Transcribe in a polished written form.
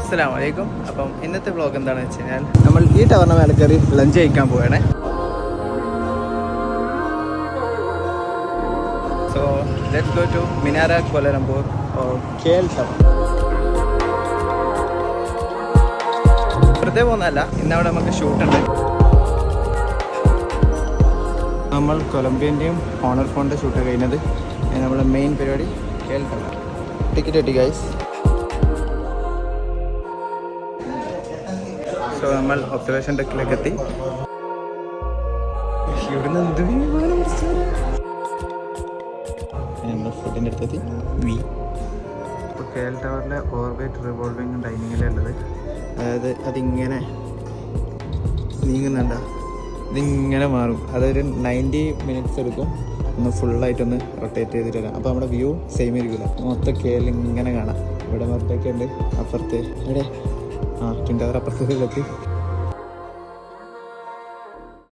അസ്സലാമു അലൈക്കും. അപ്പം ഇന്നത്തെ വ്ളോഗ് എന്താണെന്ന് വെച്ച് കഴിഞ്ഞാൽ നമ്മൾ ഈ ടവറിന് മേലെ കയറി ലഞ്ച് കഴിക്കാൻ പോവുകയാണ്. So let's go to Menara Kuala Lumpur or KL tower. വെറുതെ പോകുന്നതല്ല, ഇന്നവിടെ നമുക്ക് ഷൂട്ടുണ്ട്. നമ്മൾ കൊളംബിയൻ്റെയും ഹോണർ ഫോണിൻ്റെ ഷൂട്ട് കഴിഞ്ഞത്. നമ്മുടെ മെയിൻ പരിപാടി KL ടവർ. ടിക്കറ്റ് കിട്ടി ഗൈസ്. സോ നമ്മൾ ഒബ്സർവേഷൻ ഡെക്കിലേക്ക് എത്തി. ഇവിടുന്ന് ഫുഡിൻ്റെ അടുത്തെത്തി. ഇപ്പോൾ KL ടവറിലെ ഓവർവെയ്റ്റ് റിവോൾവിങ് ഡൈനിങ്ങിലുള്ളത്. അതായത് അതിങ്ങനെ നീങ്ങുന്നുണ്ടോ, ഇതിങ്ങനെ മാറും. അതൊരു 90 മിനിറ്റ്സ് എടുക്കും ഒന്ന് ഫുള്ളായിട്ടൊന്ന് റൊട്ടേറ്റ് ചെയ്തിട്ട് വരാം. അപ്പോൾ നമ്മുടെ വ്യൂ സെയിം ആയിരിക്കില്ല. മൊത്തം KL ഇങ്ങനെ കാണാം. ഇവിടെ മറ്റൊക്കെ ഉണ്ട്, അപ്പുറത്ത് ഇവിടെ ട്വിൻ ടവർ അപ്പുറത്തേക്ക്